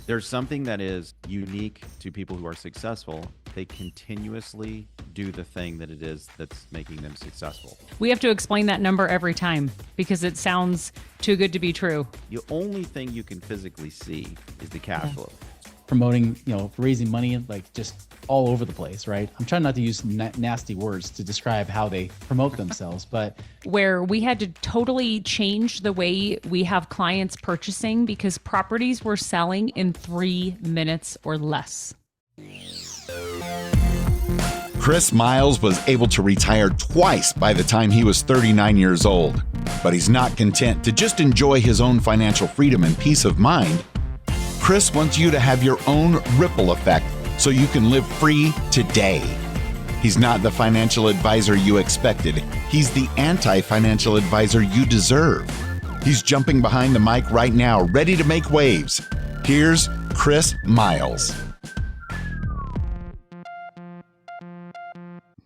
There's something that is unique to people who are successful. They continuously do the thing that it is that's making them successful. We have to explain that number every time because it sounds too good to be true. The only thing you can physically see is the cash flow. Promoting, raising money like just all over the place, right? I'm trying not to use nasty words to describe how they promote themselves, but where we had to totally change the way we have clients purchasing because properties were selling in 3 minutes or less. Chris Miles was able to retire twice by the time he was 39 years old, but he's not content to just enjoy his own financial freedom and peace of mind. Chris wants you to have your own ripple effect so you can live free today. He's not the financial advisor you expected. He's the anti-financial advisor you deserve. He's jumping behind the mic right now, ready to make waves. Here's Chris Miles.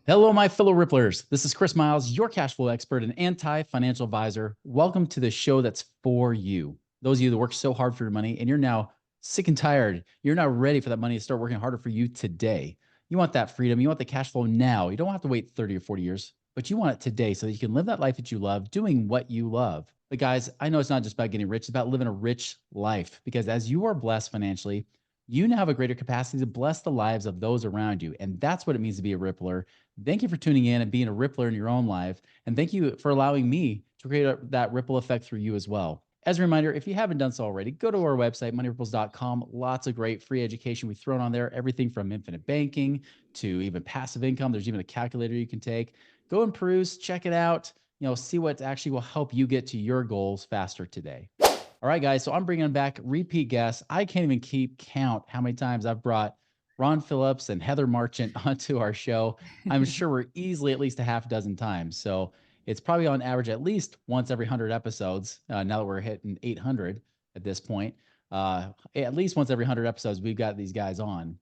Hello, my fellow Ripplers. This is Chris Miles, your cash flow expert and anti-financial advisor. Welcome to the show that's for you. Those of you that work so hard for your money and you're now sick and tired. You're not ready for that money to start working harder for you today. You want that freedom. You want the cash flow now. You don't have to wait 30 or 40 years, but you want it today so that you can live that life that you love, doing what you love. But guys, I know it's not just about getting rich. It's about living a rich life because as you are blessed financially, you now have a greater capacity to bless the lives of those around you. And that's what it means to be a Rippler. Thank you for tuning in and being a Rippler in your own life. And thank you for allowing me to create that ripple effect through you as well. As a reminder, if you haven't done so already, go to our website, moneyripples.com. Lots of great free education we've thrown on there, everything from infinite banking to even passive income. There's even a calculator you can take. Go and peruse, check it out, see what actually will help you get to your goals faster today. All right, guys, so I'm bringing back repeat guests. I can't even keep count how many times I've brought Ron Phillips and Heather Marchant onto our show. I'm sure we're easily at least a half dozen times. So it's probably on average at least once every 100 episodes. Now that we're hitting 800 at this point, at least once every 100 episodes, we've got these guys on.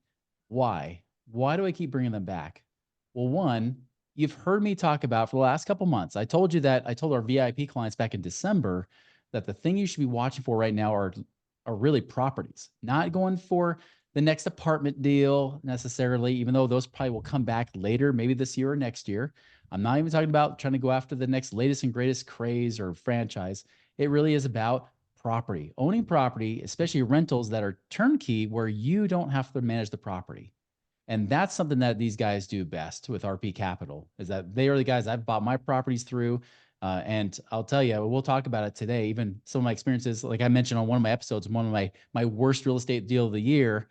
Why? Why do I keep bringing them back? Well, one, you've heard me talk about for the last couple months. I told our VIP clients back in December that the thing you should be watching for right now are really properties, not going for the next apartment deal necessarily, even though those probably will come back later, maybe this year or next year. I'm not even talking about trying to go after the next latest and greatest craze or franchise. It really is about property, owning property, especially rentals that are turnkey where you don't have to manage the property. And that's something that these guys do best with RP Capital, is that they are the guys I've bought my properties through. And I'll tell you, we'll talk about it today. Even some of my experiences, like I mentioned on one of my episodes, one of my worst real estate deal of the year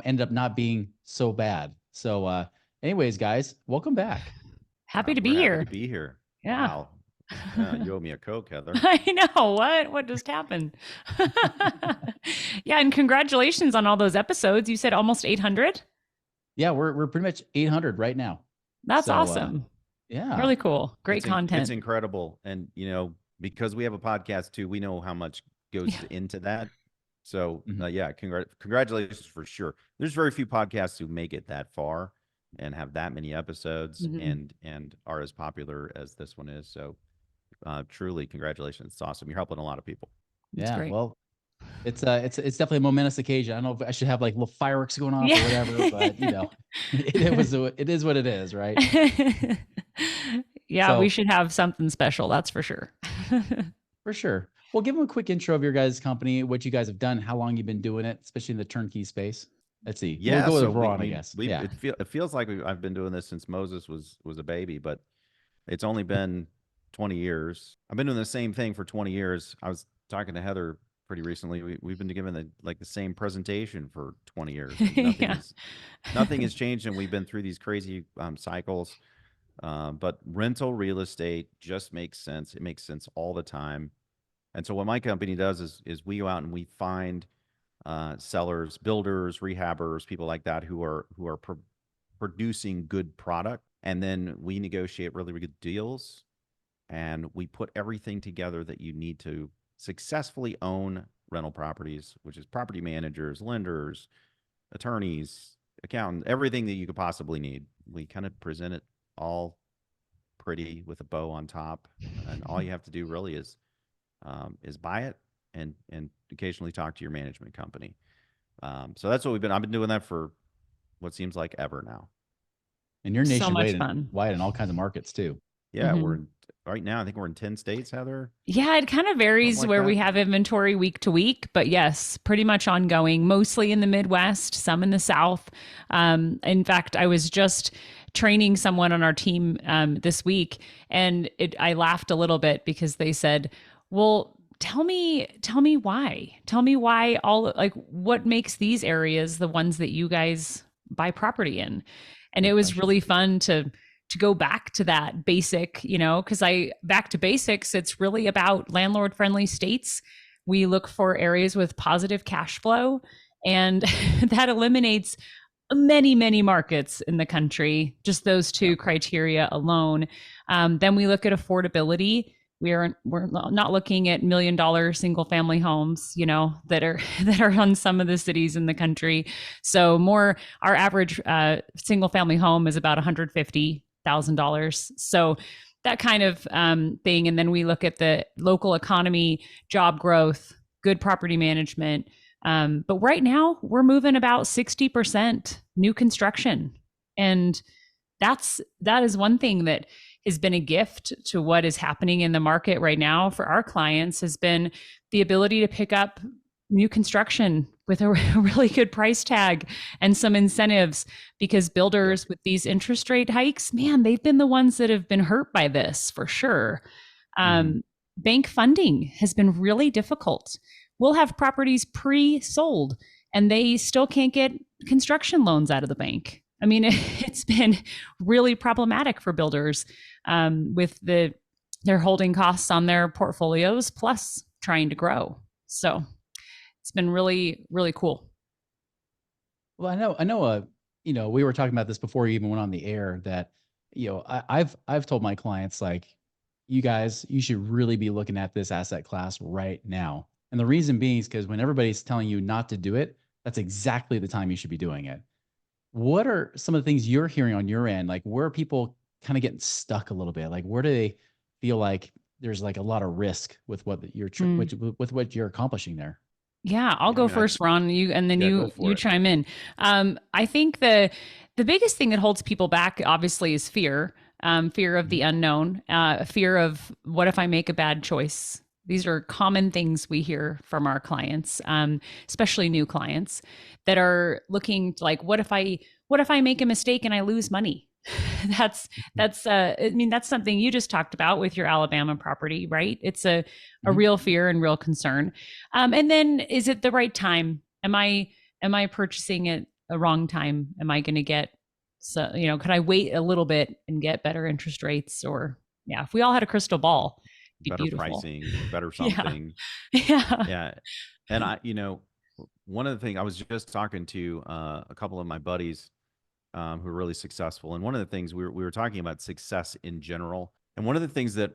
ended up not being so bad. So anyways, guys, welcome back. Happy to be here. Happy to be here. Yeah. Wow. Yeah, you owe me a Coke, Heather. I know. What just happened? Yeah, and congratulations on all those episodes. You said almost 800? Yeah, we're pretty much 800 right now. That's awesome. Yeah. Really cool. Great content. It's incredible. And, because we have a podcast too, we know how much goes into that. So, congratulations for sure. There's very few podcasts who make it that far and have that many episodes and are as popular as this one is. So, truly, congratulations. It's awesome. You're helping a lot of people. Yeah. Well, it's definitely a momentous occasion. I don't know if I should have like little fireworks going off or whatever, but it is what it is, right? Yeah, so, we should have something special. That's for sure. For sure. Well, give them a quick intro of your guys' company, what you guys have done, how long you've been doing it, especially in the turnkey space. Let's see. Yeah, we'll go with Ron, I guess. It feels like I've been doing this since Moses was a baby, but it's only been 20 years. I've been doing the same thing for 20 years. I was talking to Heather pretty recently. We've been given the same presentation for 20 years. Nothing has changed, and we've been through these crazy cycles. But rental real estate just makes sense. It makes sense all the time. And so what my company does is we go out and we find sellers, builders, rehabbers, people like that who are producing good product, and then we negotiate really, really good deals, and we put everything together that you need to successfully own rental properties, which is property managers, lenders, attorneys, accountants, everything that you could possibly need. We kind of present it all pretty with a bow on top, and all you have to do really is buy it and occasionally talk to your management company. So that's what I've been doing that for what seems like ever now. And you're So much nationwide fun. wide in all kinds of markets too. Yeah, Mhm. right now, I think we're in 10 states, Heather. Yeah, it kind of Something varies like where we that. have inventory week to week, but yes, pretty much ongoing, mostly in the Midwest, some in the South. In fact, I was just training someone on our team this week, and I laughed a little bit because they said, well, tell me why. Tell me why like what makes these areas the ones that you guys buy property in. And it Good was question. really fun to go back to that basic, because back to basics, it's really about landlord friendly states. We look for areas with positive cash flow, and that eliminates many, many markets in the country, just those two Yeah. criteria alone. Then we look at affordability. We're not looking at $1 million single family homes, that are that are on some of the cities in the country. So our average single family home is about $150,000. So that kind of thing. And then we look at the local economy, job growth, good property management. But right now we're moving about 60% new construction. And that is one thing that has been a gift to what is happening in the market right now for our clients, has been the ability to pick up new construction with a really good price tag and some incentives, because builders with these interest rate hikes, man, they've been the ones that have been hurt by this for sure. Bank funding has been really difficult. We'll have properties pre-sold and they still can't get construction loans out of the bank. I mean, it's been really problematic for builders with their holding costs on their portfolios plus trying to grow. So it's been really, really cool. Well, I know, we were talking about this before you even went on the air that, I've told my clients, like, you guys, you should really be looking at this asset class right now. And the reason being is because when everybody's telling you not to do it, that's exactly the time you should be doing it. What are some of the things you're hearing on your end? Like, where are people kind of getting stuck a little bit? Like, where do they feel like there's like a lot of risk with what you're with what you're accomplishing there? Yeah, I'll Yeah, I go mean, first, Ron. And then yeah, go you for it. chime in. I think the biggest thing that holds people back, obviously, is fear. Fear of the unknown. Fear of, what if I make a bad choice? These are common things we hear from our clients, especially new clients that are looking to, like, what if I make a mistake and I lose money? that's I mean, that's something you just talked about with your Alabama property, right? It's a Mhm. real fear and real concern. And then, is it the right time? Am I purchasing at a wrong time? Am I going to get, could I wait a little bit and get better interest rates? Or, yeah, if we all had a crystal ball, it'd be Better beautiful. pricing, better Yeah. something. Yeah. Yeah. And one of the things I was just talking to a couple of my buddies who are really successful. And one of the things we were talking about success in general. And one of the things that,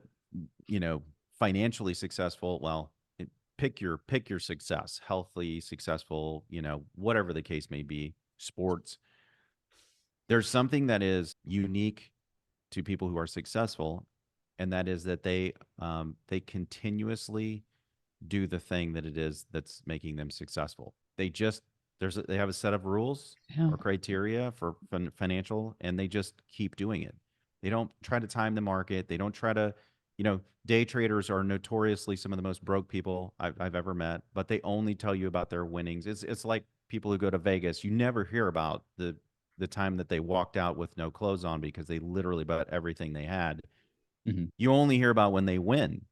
financially successful, well, pick your success, healthy, successful, whatever the case may be, sports. There's something that is unique to people who are successful, and that is that they continuously do the thing that it is that's making them successful. They have a set of rules Yeah. or criteria for financial, and they just keep doing it. They don't try to time the market. They don't try to, day traders are notoriously some of the most broke people I've ever met, but they only tell you about their winnings. It's like people who go to Vegas. You never hear about the time that they walked out with no clothes on because they literally bought everything they had. Mhm. You only hear about when they win.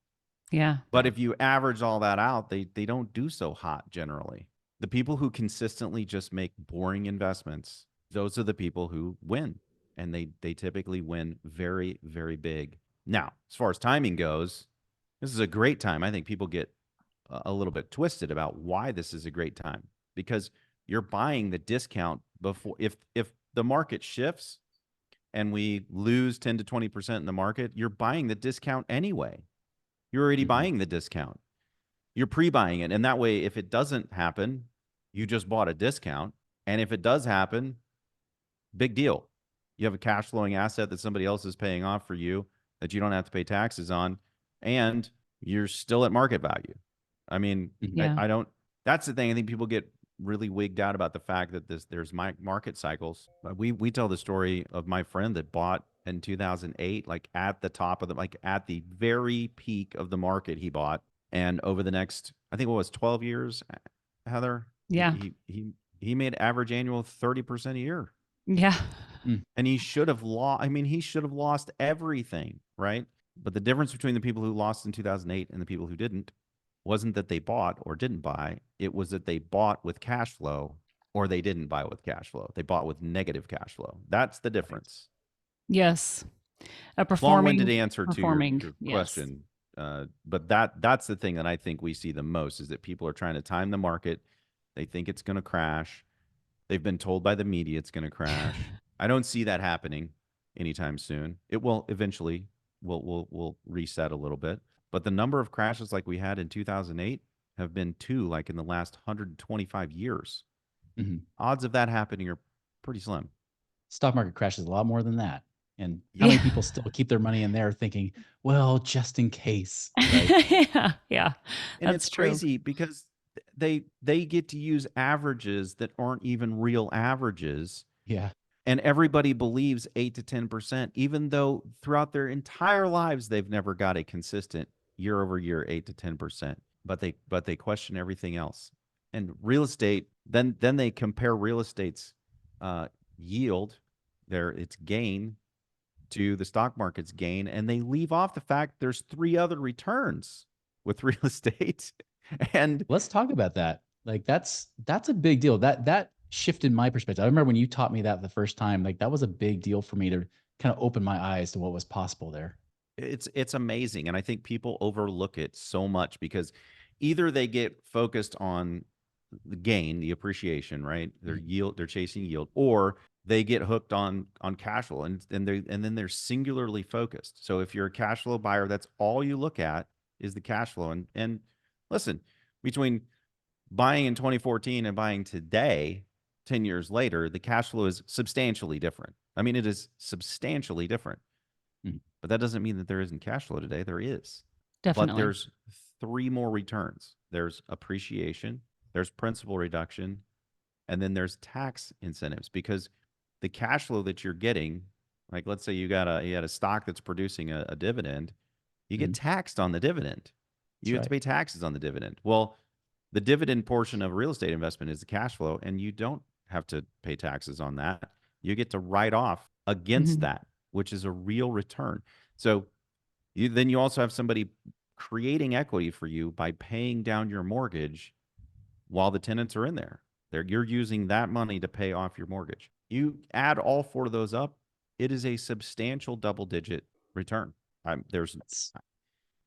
Yeah. But if you average all that out, they don't do so hot generally. The people who consistently just make boring investments, those are the people who win. And they typically win very, very big. Now, as far as timing goes, this is a great time. I think people get a little bit twisted about why this is a great time, because you're buying the discount before, if the market shifts and we lose 10 to 20% in the market, you're buying the discount anyway. You're already Mhm. buying the discount. You're pre-buying it. And that way, if it doesn't happen, you just bought a discount. And if it does happen, big deal. You have a cash flowing asset that somebody else is paying off for you that you don't have to pay taxes on, and you're still at market value. I mean, Mhm. Yeah. I don't, that's the thing. I think people get really wigged out about the fact that there's market cycles. We tell the story of my friend that bought in 2008, like at the top of the, like at the very peak of the market he bought. And over the next, I think what was 12 years, Heather, Yeah. he made average annual 30% a year. Yeah. And he should have lost, I mean, he should have lost everything, right? But the difference between the people who lost in 2008 and the people who didn't wasn't that they bought or didn't buy. It was that they bought with cash flow or they didn't buy with cash flow. They bought with negative cash flow. That's the difference. Yes. A Long-winded answer to your yes. question. But that's the thing that I think we see the most is that people are trying to time the market. They think it's going to crash. They've been told by the media it's going to crash. I don't see that happening anytime soon. It will eventually will reset a little bit, but the number of crashes like we had in 2008 have been two like in the last 125 years. Mm-hmm. Odds of that happening are pretty slim. Stock market crashes a lot more than that. And how many people still keep their money in there thinking, well, just in case, right? Yeah. And That's it's true. crazy because they get to use averages that aren't even real averages. Yeah. And everybody believes 8 to 10%, even though throughout their entire lives they've never got a consistent year over year 8 to 10%. But they question everything else. And real estate, then they compare real estate's yield, its gain, to the stock market's gain, and they leave off the fact there's three other returns with real estate. And let's talk about that. Like that's a big deal. That shifted my perspective. I remember when you taught me that the first time, like that was a big deal for me to kind of open my eyes to what was possible there. it's amazing. And I think people overlook it so much because either they get focused on the gain, the appreciation, right? Their yield, they're chasing yield, or they get hooked on cash flow and then they're singularly focused. So if you're a cash flow buyer, that's all you look at is the cash flow. And listen, between buying in 2014 and buying today, 10 years later, the cash flow is substantially different. I mean, it is substantially different. But that doesn't mean that there isn't cash flow today. There is. Definitely. But there's three more returns. There's appreciation, there's principal reduction, and then there's tax incentives because the cash flow that you're getting, like let's say you had a stock that's producing a dividend, you get taxed on the dividend. You have to pay taxes on the dividend. Well, the dividend portion of a real estate investment is the cash flow, and you don't have to pay taxes on that. You get to write off against that, which is a real return. So then you also have somebody creating equity for you by paying down your mortgage while the tenants are in there. You're using that money to pay off your mortgage. You add all four of those up, it is a substantial double-digit return. I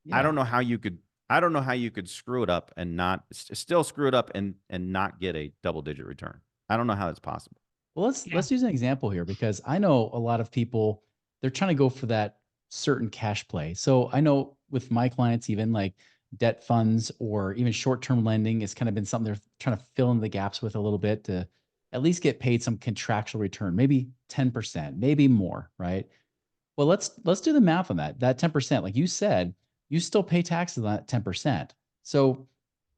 don't know how you could screw it up and not still screw it up and not get a double-digit return. I don't know how that's possible. Well, let's use an example here because I know a lot of people, they're trying to go for that certain cash play. So I know with my clients, even like debt funds or even short-term lending, it's kind of been something they're trying to fill in the gaps with a little bit to at least get paid some contractual return, maybe 10%, maybe more, right? Well, let's do the math on that. That 10%, like you said, you still pay taxes on that 10%. So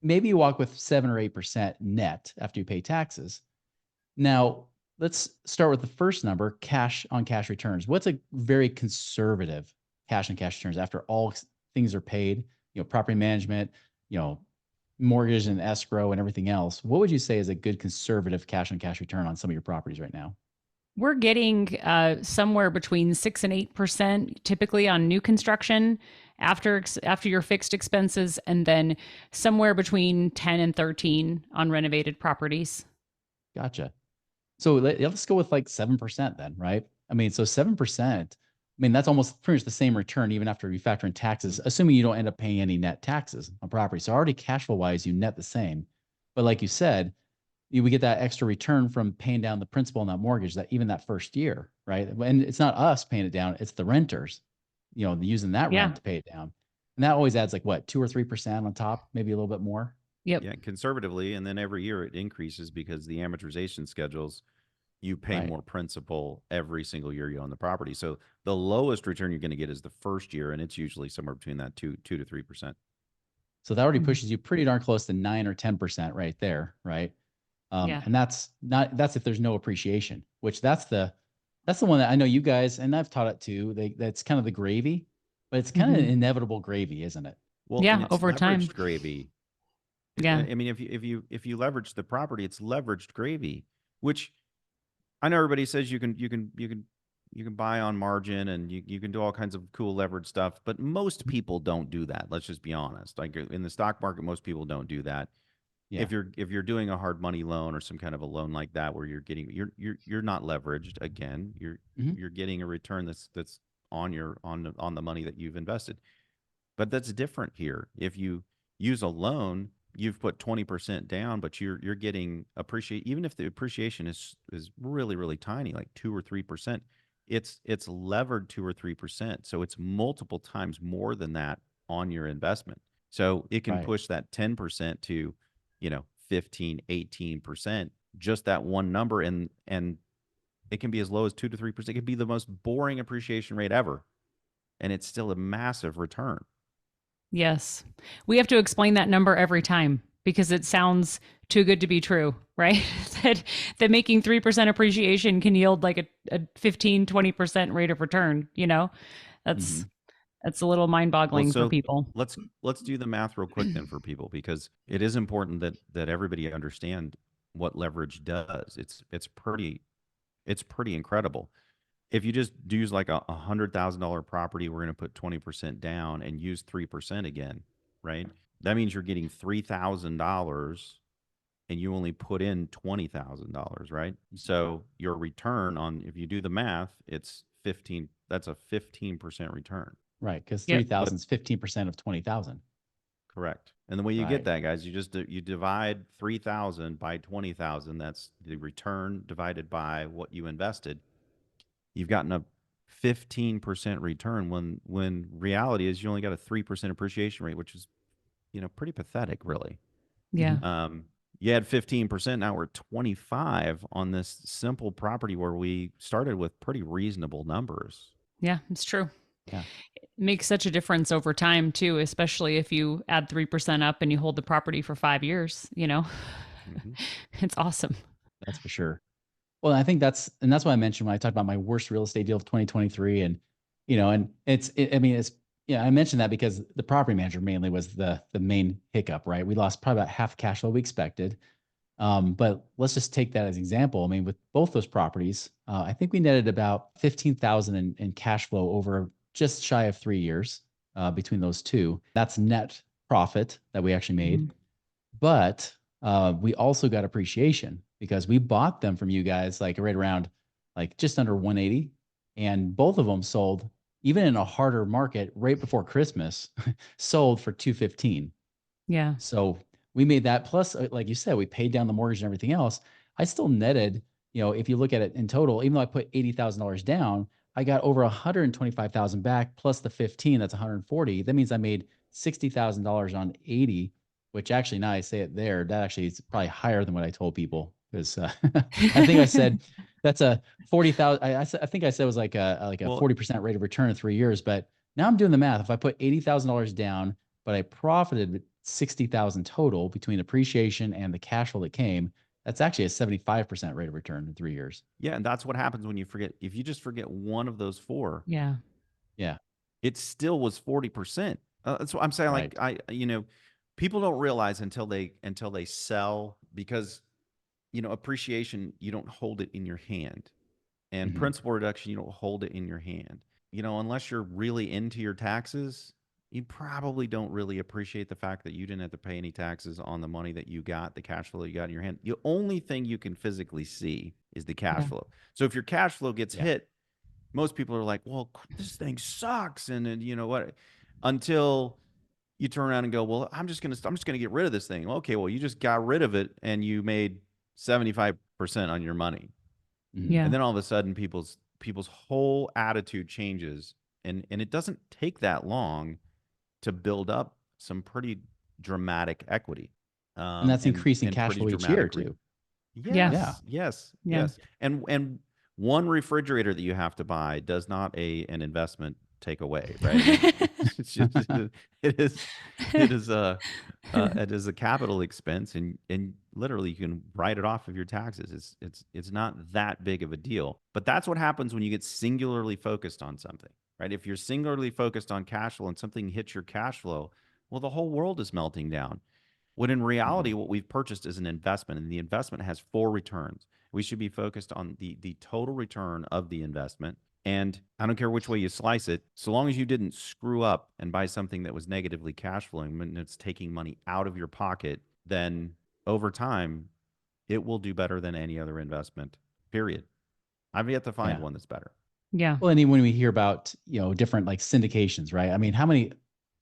maybe you walk with 7 or 8% net after you pay taxes. Now, let's start with the first number, cash on cash returns. What's a very conservative cash on cash returns after all things are paid, property management, mortgage and escrow and everything else? What would you say is a good conservative cash on cash return on some of your properties right now? We're getting somewhere between 6 and 8% typically on new construction after your fixed expenses, and then somewhere between 10 and 13 on renovated properties. Gotcha. So let's go with like 7% then, right? I mean, so 7%, that's almost pretty much the same return even after you factor in taxes, assuming you don't end up paying any net taxes on property. So already cash flow wise, you net the same. But like you said, we get that extra return from paying down the principal on that mortgage that first year, right? And it's not us paying it down, it's the renters, using that rent to pay it down. And that always adds like what, 2 or 3% on top, maybe a little bit more. Yep. Yeah, conservatively, and then every year it increases because the amortization schedules, you pay more principal every single year you own the property. So the lowest return you're going to get is the first year, and it's usually somewhere between that 2 to 3%. So that already pushes you pretty darn close to 9 or 10% right there, right? Yeah. And that's if there's no appreciation, which that's the one that I know you guys, and I've taught it too. That's kind of the gravy, but it's kind of Mhm. inevitable gravy, isn't it? Well, and Yeah, it's over time. leveraged gravy. Yeah. I mean, if you leverage the property, it's leveraged gravy, which I know everybody says you can buy on margin and you can do all kinds of cool leverage stuff, but most people don't do that. Let's just be honest. Like in the stock market, most people don't do that. Yeah. If you're doing a hard money loan or some kind of a loan like that where you're not leveraged again, Mhm. you're getting a return that's on the money that you've invested. But that's different here. If you use a loan, you've put 20% down, but you're getting appreciate even if the appreciation is really, really tiny, like 2 or 3%, it's levered 2 or 3%. So it's multiple times more than that on your investment. So it can Right. push that 10% to, 15, 18%, just that one number. And it can be as low as 2 to 3%. It can be the most boring appreciation rate ever. And it's still a massive return. Yes. We have to explain that number every time because it sounds too good to be true, right? that making 3% appreciation can yield like a 15, 20% rate of return, That's Mhm. that's a little Well, mind-boggling for so people. let's do the math real quick then for people, because it is important that everybody understand what leverage does. It's pretty incredible. If you just use like a $100,000 property, we're going to put 20% down and use 3% again, right? That means you're getting $3,000 and you only put in $20,000, right? So your return on, if you do the math, it's 15. That's a 15% return. Right. Because Yep. 3,000 is 15% of 20,000. Correct. And the way you get Right. that, guys, you divide 3,000 by 20,000. That's the return divided by what you invested. You've gotten a 15% return when reality is you only got a 3% appreciation rate, which is, pretty pathetic, really. Yeah. Mhm. You had 15%, now we're 25 on this simple property where we started with pretty reasonable numbers. Yeah, it's true. Yeah. It makes such a difference over time too, especially if you add 3% up and you hold the property for 5 years. Mhm. It's awesome. That's for sure. Well, I think that's what I mentioned when I talked about my worst real estate deal of 2023. And, and I mean, yeah, I mentioned that because the property manager mainly was the main hiccup, right? We lost probably about half cash flow we expected. But let's just take that as an example. I mean, with both those properties, I think we netted about 15,000 in cash flow over just shy of 3 years between those two. That's net profit that we actually made. Mhm. But we also got appreciation because we bought them from you guys like right around like just under 180, and both of them sold even in a harder market right before Christmas, sold for 215. Yeah. So we made that plus, like you said, we paid down the mortgage and everything else. I still netted, if you look at it in total, even though I put $80,000 down, I got over 125,000 back plus the 15. That's 140. That means I made $60,000 on 80, which actually, now I say it there, that actually is probably higher than what I told people because I think I said that's a 40,000. I think I said it was like a Well, 40% rate of return in 3 years. But now I'm doing the math. If I put $80,000 down, but I profited 60,000 total between appreciation and the cash flow that came, that's actually a 75% rate of return in 3 years. yeah, and that's what happens when if you just forget one of those four, Yeah. Yeah. it still was 40%. That's what I'm saying. Right. Like people don't realize until they sell, because appreciation, you don't hold it in your hand, and Mhm. principal reduction, you don't hold it in your hand. Unless you're really into your taxes, you probably don't really appreciate the fact that you didn't have to pay any taxes on the money that you got, the cash flow you got in your hand. The only thing you can physically see is the cash Yeah. flow. So if your cash flow gets Yeah. hit, most people are like, well, this thing sucks. And then, you know what? Until you turn around and go, well, I'm just gonna get rid of this thing. Okay, well, you just got rid of it and you made 75% on your money. Mhm. Yeah. And then all of a sudden people's whole attitude changes. And it doesn't take that long to build up some pretty dramatic equity. And that's increasing And cash pretty flow each year dramatic too. Yeah. Yeah. Yeah. yes. And one refrigerator that you have to buy does not an investment take away, right? It's just, it is it is a capital expense, and literally you can write it off of your taxes. It's not that big of a deal. But that's what happens when you get singularly focused on something, right? If you're singularly focused on cash flow and something hits your cash flow, well, the whole world is melting down. When in reality, what we've purchased is an investment, and the investment has 4 returns. We should be focused on the total return of the investment. And I don't care which way you slice it, so long as you didn't screw up and buy something that was negatively cash flowing and it's taking money out of your pocket, then over time, it will do better than any other investment, period. I've yet to find Yeah. one that's better. Yeah. Well, and even when we hear about, different like syndications, right? I mean, how many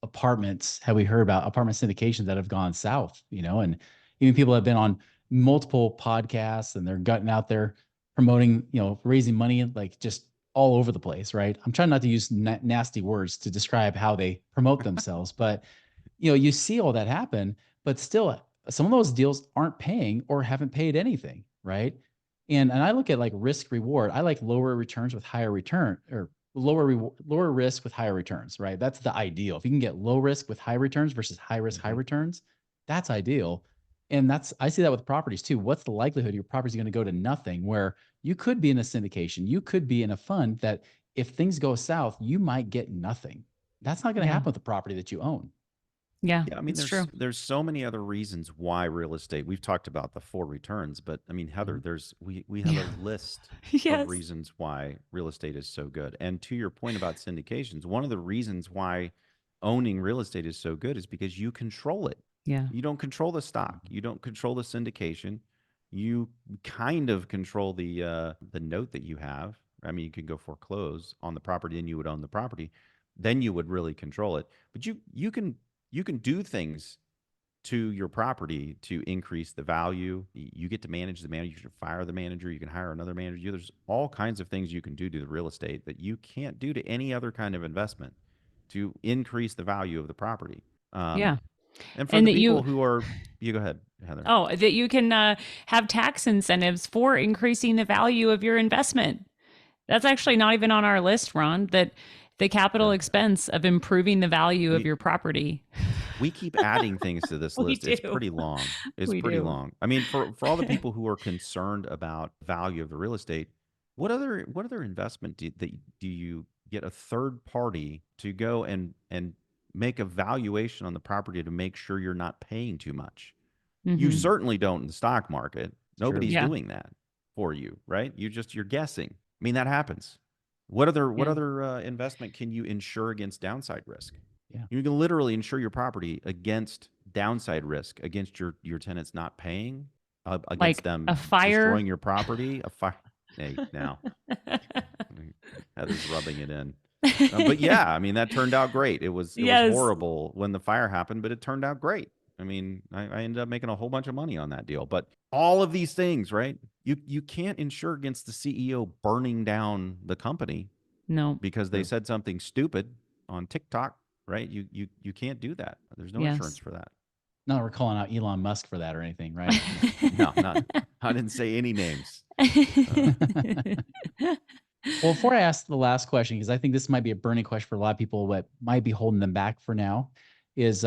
apartments have we heard about apartment syndications that have gone south, and even people have been on multiple podcasts and they're gutting out there promoting, raising money, like just all over the place, right? I'm trying not to use nasty words to describe how they promote themselves, but you see all that happen, but still some of those deals aren't paying or haven't paid anything, right? And I look at like risk reward. I like lower returns with higher return, or lower risk with higher returns, right? That's the ideal. If you can get low risk with high returns versus high risk, high returns, that's ideal. And I see that with properties too. What's the likelihood your property is going to go to nothing, where you could be in a syndication, you could be in a fund that if things go south, you might get nothing. That's not going to Yeah. happen with the property that you own. Yeah. Yeah, I mean, it's true. there's so many other reasons why real estate. We've talked about the 4 returns, but I mean, Heather, we have Yeah. a list Yes. of reasons why real estate is so good. And to your point about syndications, one of the reasons why owning real estate is so good is because you control it. Yeah. You don't control the stock. You don't control the syndication. You kind of control the note that you have. I mean, you could go foreclose on the property and you would own the property. Then you would really control it. But you can do things to your property to increase the value. You get to manage the manager. You can fire the manager. You can hire another manager. There's all kinds of things you can do to the real estate that you can't do to any other kind of investment to increase the value of the property. Yeah. And for And the that you- people who are, you go ahead, Heather. Oh, that you can have tax incentives for increasing the value of your investment. That's actually not even on our list, Ron, that the capital expense of improving the value of your property. We keep adding things to this We list. It's do. pretty long. It's We pretty do. long. I mean, for all the people who are concerned about value of the real estate, what other investment do you get a third party to go and make a valuation on the property to make sure you're not paying too much? You Mhm. certainly don't in the stock market. Nobody's Yeah. doing that for you, right? You're guessing. I mean, that happens. What other investment can you insure against downside risk? Yeah. You can literally insure your property against downside risk, against your tenants not paying, against Like them a fire? destroying your property. A fire. Hey, now Heather's rubbing it in. But yeah, I mean, that turned out great. It was Yes. horrible when the fire happened, but it turned out great. I mean, I ended up making a whole bunch of money on that deal. But all of these things, right? You can't insure against the CEO burning down the company No. because they said something stupid on TikTok, right? You can't do that. There's no Yes. insurance for that. No, we're calling out Elon Musk for that or anything, right? No, I didn't say any names. Well, before I ask the last question, because I think this might be a burning question for a lot of people, what might be holding them back for now is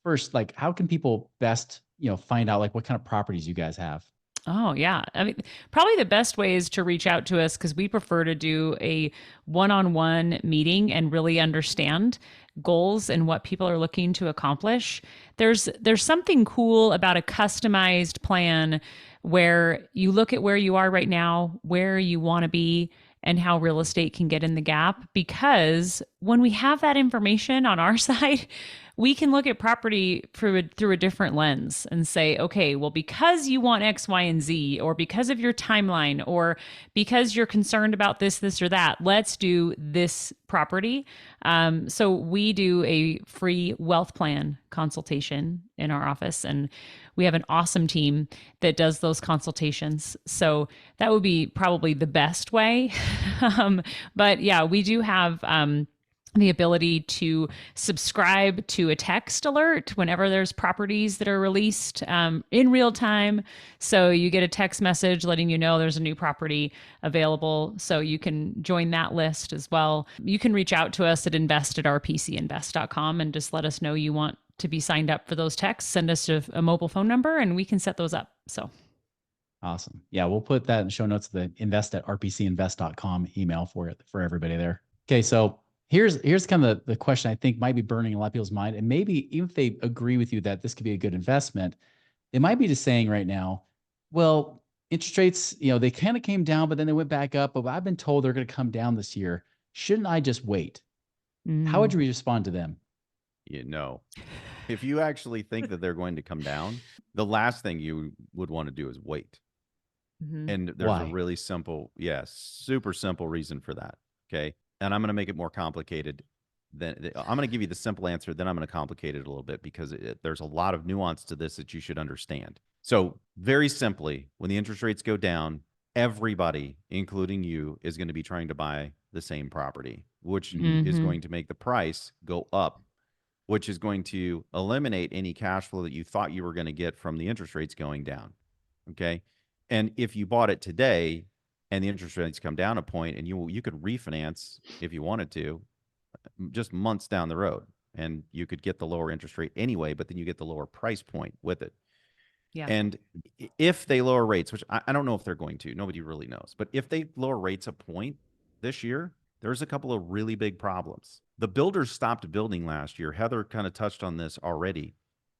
first, like, how can people best, find out like what kind of properties you guys have? Oh, yeah. I mean, probably the best way is to reach out to us because we prefer to do a one-on-one meeting and really understand goals and what people are looking to accomplish. There's something cool about a customized plan where you look at where you are right now, where you want to be, and how real estate can get in the gap. Because when we have that information on our side, we can look at property through a different lens and say, okay, well, because you want X, Y, and Z, or because of your timeline, or because you're concerned about this, or that, let's do this property. So we do a free wealth plan consultation in our office, and we have an awesome team that does those consultations. So that would be probably the best way. But yeah, we do have the ability to subscribe to a text alert whenever there's properties that are released in real time. So you get a text message letting you know there's a new property available. So you can join that list as well. You can reach out to us at invest@rpcinvest.com and just let us know you want to be signed up for those texts. Send us a mobile phone number and we can set those up. So awesome. Yeah, we'll put that in the show notes, the invest@rpcinvest.com email for everybody there. Okay, so here's kind of the question I think might be burning a lot of people's mind. And maybe even if they agree with you that this could be a good investment, they might be just saying right now, well, interest rates, they kind of came down, but then they went back up. But I've been told they're going to come down this year. Shouldn't I just wait? How would you respond to them? If you actually think that they're going to come down, the last thing you would want to do is wait. And there's Why? a really simple, super simple reason for that. Okay. And I'm going to make it more complicated I'm going to give you the simple answer, then I'm going to complicate it a little bit because there's a lot of nuance to this that you should understand. So very simply, when the interest rates go down, everybody, including you, is going to be trying to buy the same property, which is going to make the price go up, which is going to eliminate any cash flow that you thought you were going to get from the interest rates going down. Okay. And if you bought it today and the interest rates come down a point and you could refinance if you wanted to, just months down the road, and you could get the lower interest rate anyway, but then you get the lower price point with it. Yeah. And if they lower rates, which I don't know if they're going to, nobody really knows, but if they lower rates a point this year, there's a couple of really big problems. The builders stopped building last year. Heather kind of touched on this already.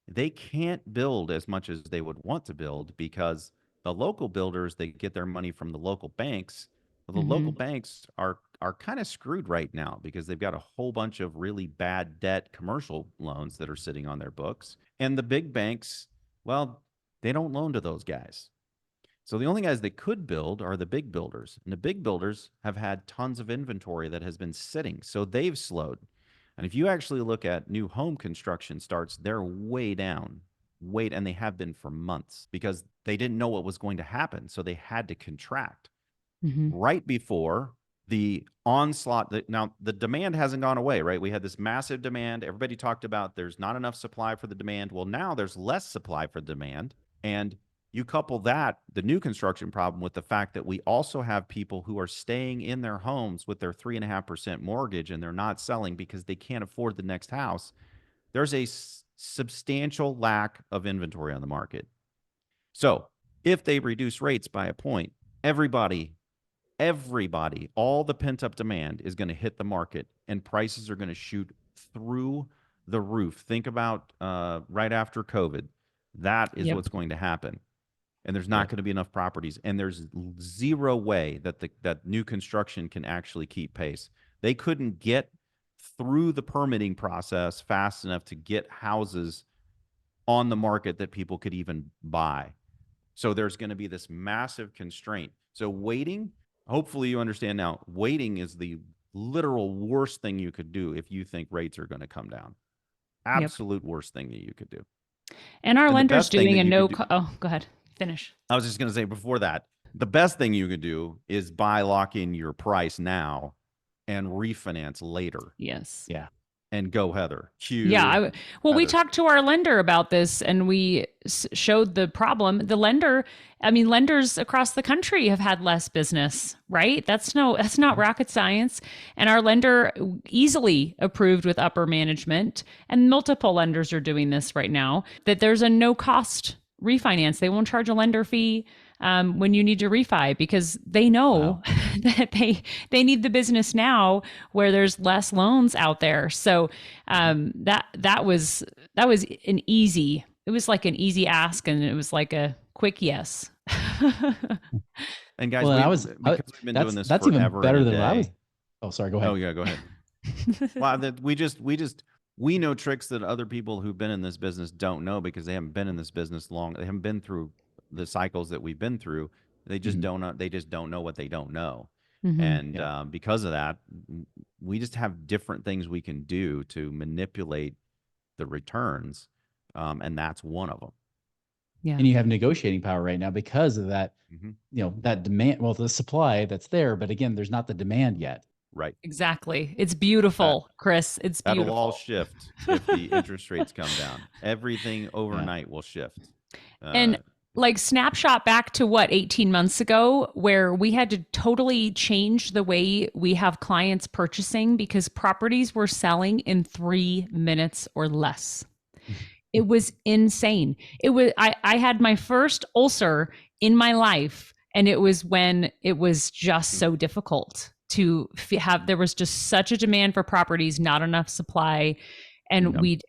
They can't build as much as they would want to build because the local builders, they get their money from the local banks. Well, the local banks are kind of screwed right now because they've got a whole bunch of really bad debt commercial loans that are sitting on their books. And the big banks, well, they don't loan to those guys. So the only guys that could build are the big builders. And the big builders have had tons of inventory that has been sitting. So they've slowed. And if you actually look at new home construction starts, they're way down. And they have been for months because they didn't know what was going to happen. So they had to contract. Right before the onslaught. Now, the demand hasn't gone away, right? We had this massive demand. Everybody talked about there's not enough supply for the demand. Well, now there's less supply for demand. And you couple that, the new construction problem, with the fact that we also have people who are staying in their homes with their 3.5% mortgage and they're not selling because they can't afford the next house. There's a substantial lack of inventory on the market. So if they reduce rates by a point, everybody, all the pent-up demand is going to hit the market and prices are going to shoot through the roof. Think about right after COVID. That is what's going to happen. And there's not going to be enough properties. And there's zero way that that new construction can actually keep pace. They couldn't get through the permitting process fast enough to get houses on the market that people could even buy. So there's going to be this massive constraint. So waiting, hopefully you understand now, waiting is the literal worst thing you could do if you think rates are going to come down. Absolute worst thing that you could do. And our lender's doing a no. Oh, go ahead. Finish. I was just going to say before that, the best thing you could do is lock in your price now and refinance later. Yes. Yeah. And go, Heather. Heather. We talked to our lender about this and we showed the problem. The lender, lenders across the country have had less business, right? That's not rocket science. And our lender easily approved with upper management, and multiple lenders are doing this right now, that there's a no cost refinance. They won't charge a lender fee when you need to refi because they know that they need the business now where there's less loans out there. So that was an easy. It was like an easy ask, and it was like a quick yes. And guys, because we've been doing this that's forever even better than what I was. Oh, sorry. Go ahead. Oh yeah, go ahead. Well, we know tricks that other people who've been in this business don't know because they haven't been in this business long. They haven't been through the cycles that we've been through. They just don't know. They just don't know what they don't know. And because of that, we just have different things we can do to manipulate the returns. And that's one of them. Yeah. And you have negotiating power right now because of that, that demand, well, the supply that's there, but again, there's not the demand yet. Right. Exactly. It's beautiful, Chris. It's That'll all beautiful. shift if the interest rates come down. Everything overnight will shift. And like snapshot back to what, 18 months ago, where we had to totally change the way we have clients purchasing because properties were selling in 3 minutes or less. It was insane. I had my first ulcer in my life, and it was when it was just so difficult to have. There was just such a demand for properties, not enough supply, and it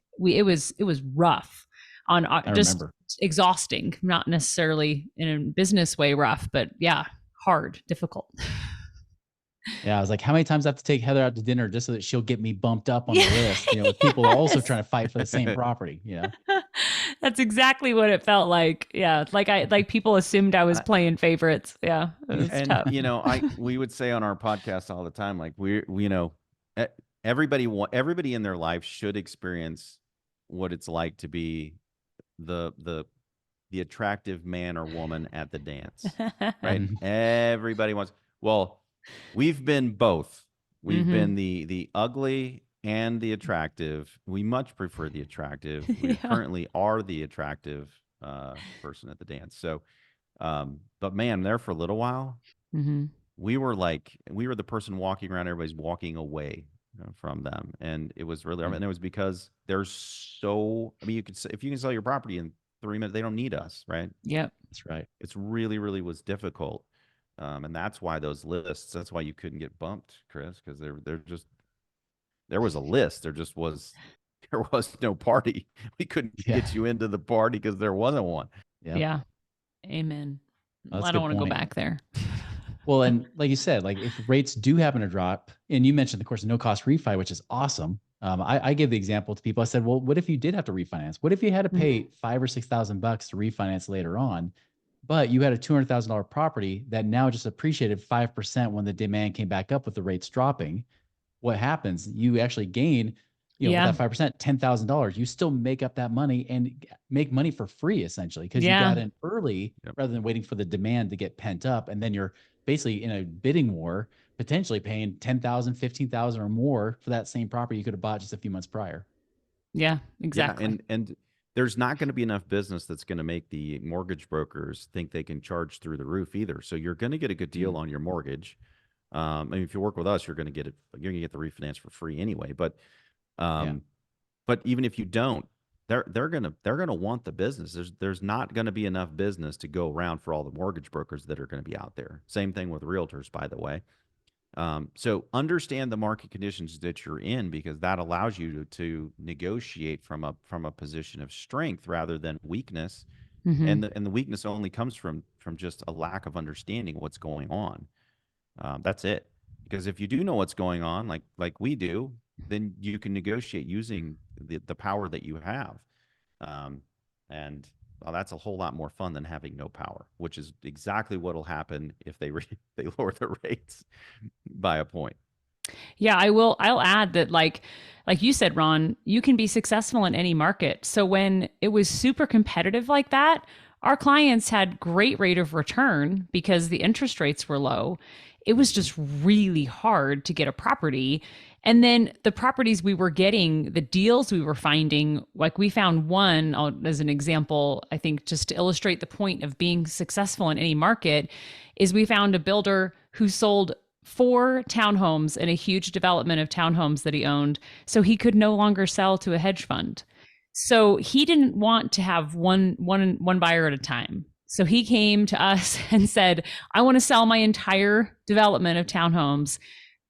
was rough on just remember. exhausting, not necessarily in a business way rough, but yeah, hard, difficult. Yeah, I was like, how many times I have to take Heather out to dinner just so that she'll get me bumped up on the list, with people also trying to fight for the same property, That's exactly what it felt like. Yeah. Like people assumed I was playing favorites. Yeah. It was And tough. we would say on our podcast all the time, like everybody in their life should experience what it's like to be the attractive man or woman at the dance, right? Everybody wants. Well, we've been both. We've been the ugly and the attractive. We much prefer the attractive. We currently are the attractive person at the dance. So, but man, there for a little while, we were the person walking around. Everybody's walking away from them, and it was really. And it was because there's so. I mean, if you can sell your property in 3 minutes, they don't need us, right? Yep, that's right. It's really, really was difficult. And that's why those lists, that's why you couldn't get bumped, Chris, because there was a list. There was no party. We couldn't get you into the party because there wasn't one. Yeah. Amen. Well, I don't want to go back there. Well, and like you said, like if rates do happen to drop, and you mentioned, of course, no cost refi, which is awesome. I give the example to people. I said, well, what if you did have to refinance? What if you had to pay $5,000 or $6,000 to refinance later on? But you had a $200,000 property that now just appreciated 5% when the demand came back up with the rates dropping. What happens? You actually gain, with that 5%, $10,000. You still make up that money and make money for free, essentially, because you got in early rather than waiting for the demand to get pent up. And then you're basically in a bidding war, potentially paying $10,000, $15,000 or more for that same property you could have bought just a few months prior. Yeah, exactly. Yeah, and there's not going to be enough business that's going to make the mortgage brokers think they can charge through the roof either. So you're going to get a good deal on your mortgage. I mean, if you work with us, you're going to get it. You're going to get the refinance for free anyway. But, but even if you don't, they're gonna want the business. There's not going to be enough business to go around for all the mortgage brokers that are going to be out there. Same thing with realtors, by the way. So understand the market conditions that you're in, because that allows you to negotiate from a position of strength rather than weakness. And the weakness only comes from just a lack of understanding what's going on. That's it. Because if you do know what's going on, like we do, then you can negotiate using the power that you have. And well, that's a whole lot more fun than having no power, which is exactly what will happen if they lower the rates by a point. Yeah, I'll add that like you said, Ron, you can be successful in any market. So when it was super competitive like that, our clients had great rate of return because the interest rates were low. It was just really hard to get a property. And then the properties we were getting, the deals we were finding, like we found one as an example, I think just to illustrate the point of being successful in any market, is we found a builder who sold 4 townhomes in a huge development of townhomes that he owned. So he could no longer sell to a hedge fund. So he didn't want to have one buyer at a time. So he came to us and said, I want to sell my entire development of townhomes,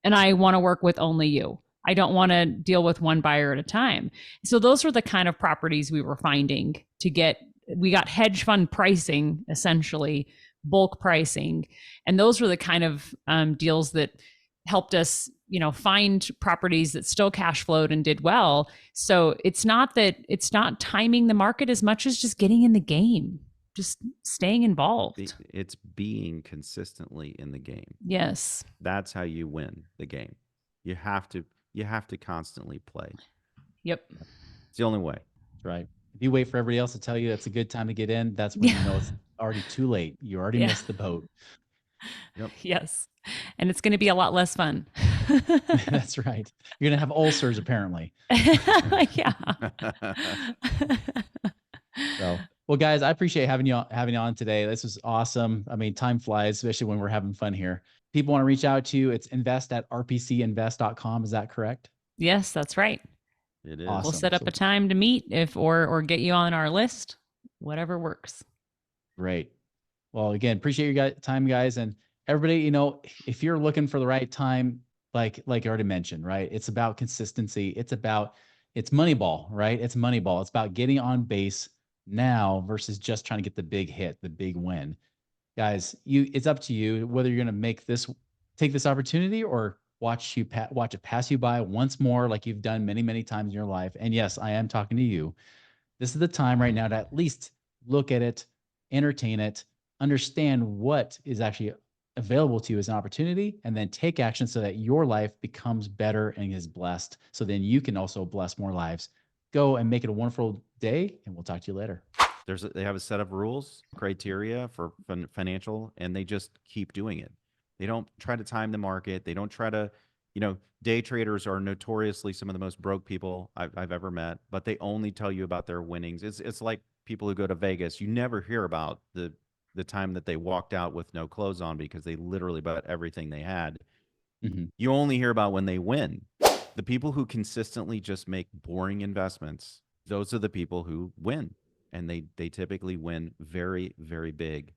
and I want to work with only you. I don't want to deal with one buyer at a time. So those were the kind of properties we were finding to get. We got hedge fund pricing, essentially bulk pricing. And those were the kind of deals that helped us, find properties that still cash flowed and did well. So it's not timing the market as much as just getting in the game, just staying involved. It's being consistently in the game. Yes. That's how you win the game. You have to constantly play. Yep. It's the only way. Right. If you wait for everybody else to tell you that's a good time to get in, that's when you know it's already too late. You already missed the boat. Yep. Yes. And it's going to be a lot less fun. That's right. You're going to have ulcers, apparently. Yeah. So, well, guys, I appreciate having you on today. This was awesome. I mean, time flies, especially when we're having fun here. People want to reach out to you. It's invest@rpcinvest.com. Is that correct? Yes, that's right. It is. We'll Awesome. set up So- a time to meet or get you on our list, whatever works. Great. Well, again, appreciate your time, guys. And everybody, if you're looking for the right time, like I already mentioned, right? It's about consistency. It's Moneyball, right? It's Moneyball. It's about getting on base now versus just trying to get the big hit, the big win. Guys, it's up to you whether you're going to take this opportunity or watch it pass you by once more, like you've done many, many times in your life. And yes, I am talking to you. This is the time right now to at least look at it, entertain it, understand what is actually available to you as an opportunity, and then take action so that your life becomes better and is blessed. So then you can also bless more lives. Go and make it a wonderful day, and we'll talk to you later. They have a set of rules, criteria for financial, and they just keep doing it. They don't try to time the market. They don't try to, day traders are notoriously some of the most broke people I've ever met, but they only tell you about their winnings. It's like people who go to Vegas. You never hear about the time that they walked out with no clothes on because they literally bought everything they had. Mm-hmm. You only hear about when they win. The people who consistently just make boring investments, those are the people who win. And they typically win very, very big.